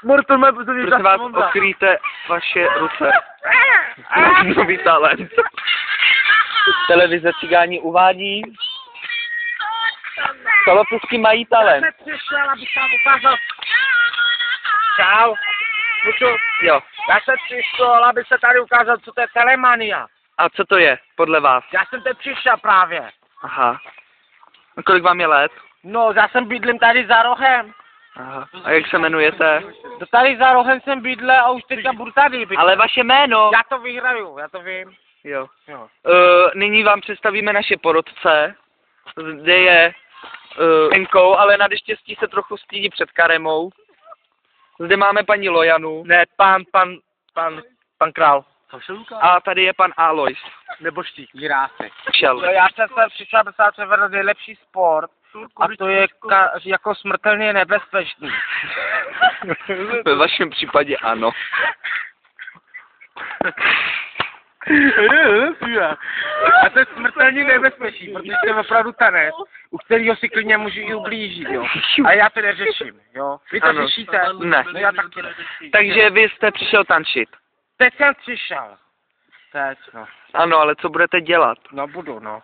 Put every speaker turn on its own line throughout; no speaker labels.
Prosím vás, odkryjte vaše ruce. Nový talent. Televize Cigáni uvádí. Solopusky mají talent.
Čau. Můžu?
Jo.
Já jsem přišel, aby se tady ukázal, co to je telemania.
A co to je, podle vás?
Já jsem teď přišel právě.
Aha. A kolik vám je let?
No, já jsem bydlím tady za rohem.
Aha. A jak se jmenujete?
To tady za rohem jsem bydlel a už teďka budu tady bydlet.
Ale vaše jméno?
Já to vyhraju, já to vím.
Jo.
Jo.
Nyní vám představíme naše porotce. Zde je Enkou, ale na neštěstí se trochu stydí před Karemou. Zde máme paní Lojanu.
Ne, pan král.
A tady je pan Alois.
Nebo štík. Girásy.
Šel.
No, já jsem se přišel, aby se předvedl nejlepší sport. A to je jako smrtelně nebezpečný.
Ve vašem případě ano.
A to je smrtelně nebezpečný, protože to je opravdu tanec, u kterého si klidně můžu i ublížit, jo. A já to neřeším, jo. Vy to
Ano.
řešíte?
Ne.
No já taky ne.
Takže vy jste přišel tančit.
Teď jsem přišel. Teď, no.
Ano, ale co budete dělat?
No budu, no.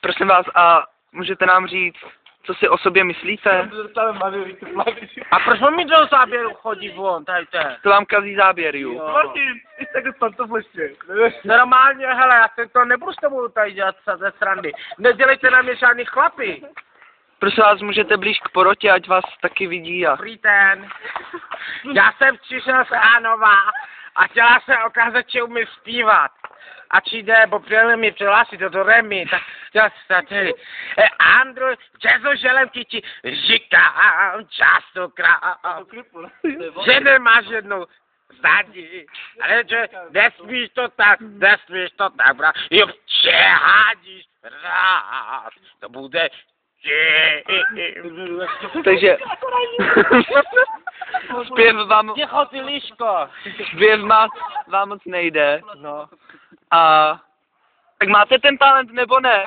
Prosím vás, a můžete nám říct, co si o sobě myslíte?
A proč mám mi do záběru chodí von, tady to je?
To vám kazí záběr, ju.
Martin, ty jsi takhle pantoflještě. Normálně, hele, já se to nebudu s tebou tady dělat ze srandy. Nedělejte na mě žádný chlapy.
Prosím vás, můžete blíž k porotě, ať vás taky vidí a...
Dobrý den. Já jsem přišel z Ánova a chtěla se ukázat, že umím zpívat. A či jde, bo přijeli mi přihlásit do Remy, tak chtěla se tady. Andru, Jezu, želem ti říkám častokrát, že nemáš jednou zadí, ale že nesmíš to tak, bra, jo, přehádíš rád, to bude
Takže... Zpěv vám...
Ticho, ty líško.
Zpěv vám moc nejde.
No.
A... Tak máte ten talent, nebo ne?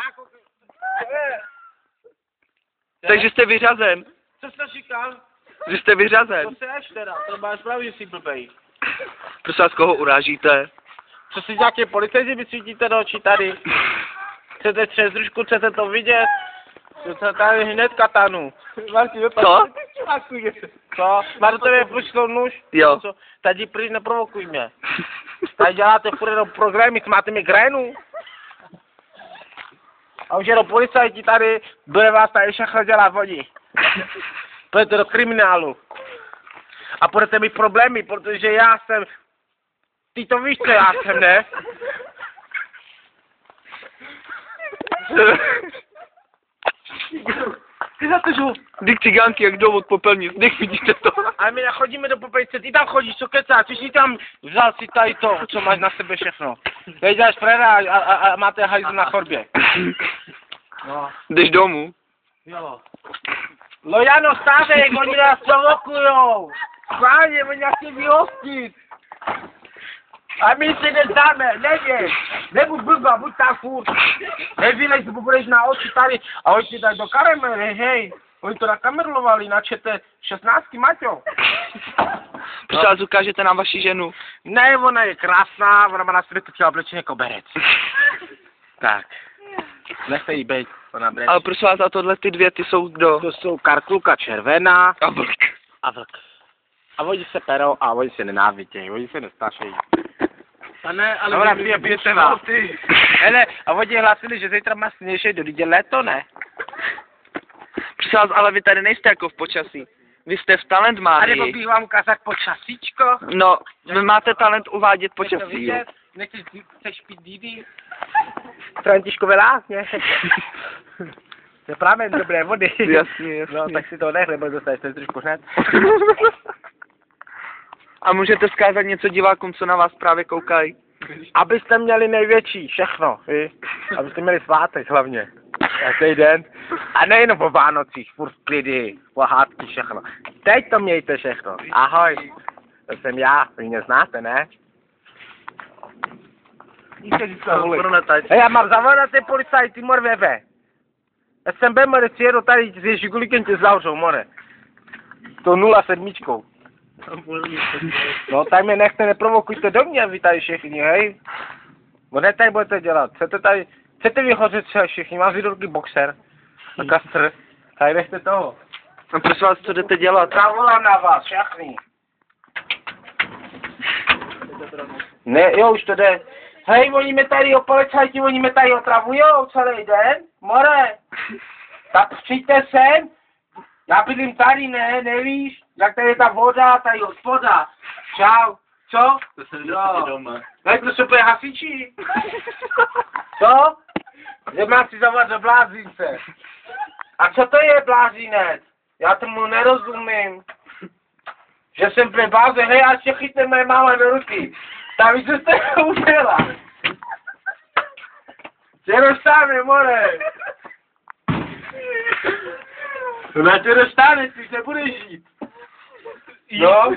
Takže jste vyřazen.
Co jsi říkal?
Že jste vyřazen.
To seš teda, to máš pravdu, že jsi blbej.
Prosím vás, koho urážíte?
Co si nějaké policajti vysvítíte do očí tady? Chcete třezrušku, chcete to vidět? To tady hned katanu.
Co?
Co? Má do tebe přišlo nůž?
Jo.
Co? Tady pryč, neprovokuj mě. Tady děláte furt jenom programy, máte migrénu? A už jenom policajti tady, bude vás tady všechno dělat vodí. Půjdete do kriminálu. A budete mít problémy, protože já jsem... Ty to víš, co já jsem, ne? Ty za to, že...
Dyk cigánky, jak jdou od popelnic, nech vidíte to.
Ale my nechodíme do popelnice, ty tam chodíš, co kecáš, ty jsi tam vzal si tady to, co máš na sebe všechno. Teď děláš frera a máte hajzl na chorbě. No.
Jdeš domů?
Jo. Lojano, stávej, oni nás provokujou. Páně, oni nás chtějí vyhostit. A my si nezdáme, nevěř. Nebuď blbá, buď tam furt. Nevylej, budeš na oči tady. A oni ti dají do kamery, hej. Oni to nakamerlovali, načete 16, Maťo.
Prosím vás, ukážete nám vaši ženu.
Ne, ona je krásná, ona má na sebe točila oblečeně koberec. Tak. Nechte jí bejt, ona brečí.
Ale prosím vás, a tohle ty dvě, ty jsou kdo?
To jsou karkulka červená
A vlk.
a vlk. A oni se perou a oni se nenávidějí, oni se nestášejí.
Pane, ale
Dobra,
vy
pijete vás. Hele, a oni hlásili, že zítra má sněžší do lidě léto, ne?
Prosím vás, ale vy tady nejste jako v počasí. Vy jste v talent
A nebo
máte.
bych vám ukázat počasíčko?
No, vy máte talent uvádět
Chceš to
počasí.
vidět? Chceš pít Didi? Františkové lásně. To je právě dobré vody.
Jasně, jasně.
No, tak si to nech, nebo dostaneš ten trošku hned.
A můžete vzkázat něco divákům, co na vás právě koukají?
Abyste měli největší, všechno, víš? Abyste měli svátek hlavně. Každý den. A nejenom po Vánocích, furt klidy, pohádky, všechno. Teď to mějte všechno. Ahoj. To jsem já, vy mě znáte, ne? Hej, já mám zavolat ty policajty, morveve. SMB, more, přijedu tady s Žigulikem tě zavřou, more. To 0,7. No, tak mě nechte, neprovokujte do mě, vy tady všichni, hej. Bo ne tady budete dělat, chcete vyhořet se všichni, mám výrobky boxer a kastr, tady nechte toho.
A prosím vás, co jdete dělat?
Já volám na vás, všechny. Ne, jo, už to jde. Hej, oni mě tady policajti, oni mě tady otravujou celý den, more. Tak přijďte sem, já bydlím tady, ne, nevíš, jak tady je ta voda, tady hospoda. Čau, co? Jo. Hej, to jsou hasiči. Co? Že mám si zavolat do blázince. A co to je blázinec? Já tomu nerozumím. Že jsem pre blázen, hej, až tě chytne moje máma do ruky. Tak víš, co jste udělal? Tě dostane, more. Na tě dostane, ty se budeš žít. No,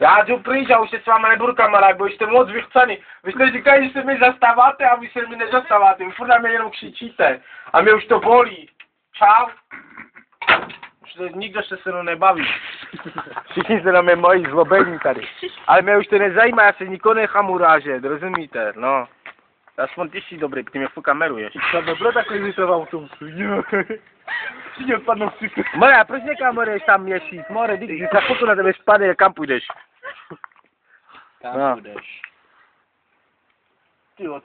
já jdu pryč a už se s váma nebudu kamarád, bo jste moc vychcaný. Vy jste říkali, že se mi zastáváte a vy se mi nezastáváte. Vy furt na mě jenom křičíte. A mě už to bolí. Čau. Nikdo se mnou nebaví. Všichni se na mě mají zlobení tady. Ale mě už to nezajímá, já se nikoho nechám urážet, rozumíte? No. Aspoň ty jsi dobrý, ty mě furt kameruješ.
To nebylo takový vytro v autobusu. Přijď odpadnou všichni.
More, a proč nekameruješ tam měsíc? More, když za chvilku na tebe spadne, kam půjdeš?
Tam budeš. Tyjo,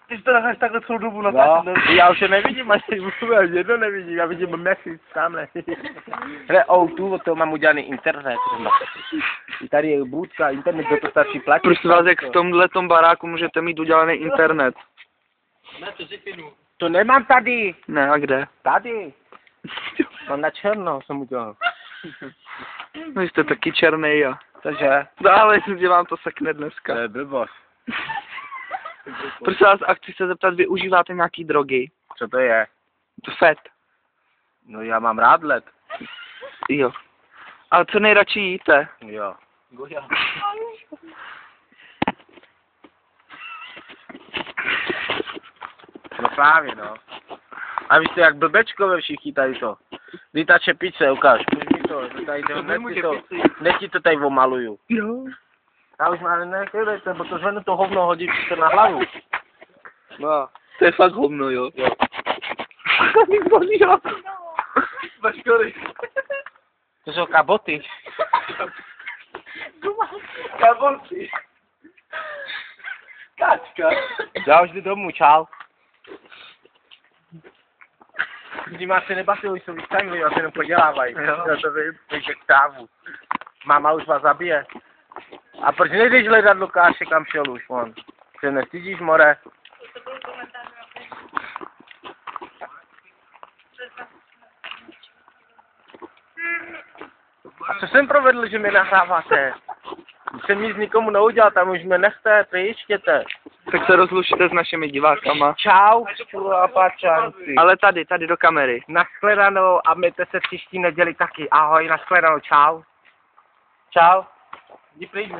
ty jsi to necháš takhle celou dobu
No,
natáčet.
já už je nevidím, ani jedno nevidím, já vidím měsíc tamhle. Hele, tu, to mám udělaný internet. I tady je budka, internet, kdo to stačí platit.
Prosím vás, jak v tomhletom baráku můžete mít udělaný internet?
Ne, to zipinu.
To nemám tady.
Ne, a kde?
Tady. Mám na černo, jsem udělal.
Vy jste taky černej a...
Cože?
No, ale že vám to sekne dneska.
To je blbost.
Prosím vás, a chci se zeptat, vy užíváte nějaký drogy?
Co to je?
Fet.
No já mám rád led.
Jo. A co nejradši jíte?
Jo.
Goja.
No právě, no. A víš to, jak blbečkové všichni tady to. Kdy ta čepice, ukáž. Půjď mi to, tady to, hned ti to tady omaluju.
Jo.
Já už ale nechvěděte, bo to zvenu to hovno hodí to na hlavu. No.
To je fakt hovno, jo.
Jo.
Vaškory.
To jsou kaboty.
Kaboty. Kačka.
Já už jdu domů, čau. Lidi má se nebavili, jsou vystaňli, a se jenom podělávají.
Jo.
Já to vím, takže kávu. Máma už vás zabije. A proč nejdeš hledat Lukáše, kam šel už on? Se nestydíš, more? A co jsem provedl, že mě nahráváte? Jsem nic nikomu neudělal, tam už mě nechte, přijížděte.
Tak se rozlučte s našimi divákama.
Čau, pačanci.
Ale tady do kamery.
Nashledanou a mějte se příští neděli taky. Ahoj, nashledanou, čau. Čau. Jdi pryč.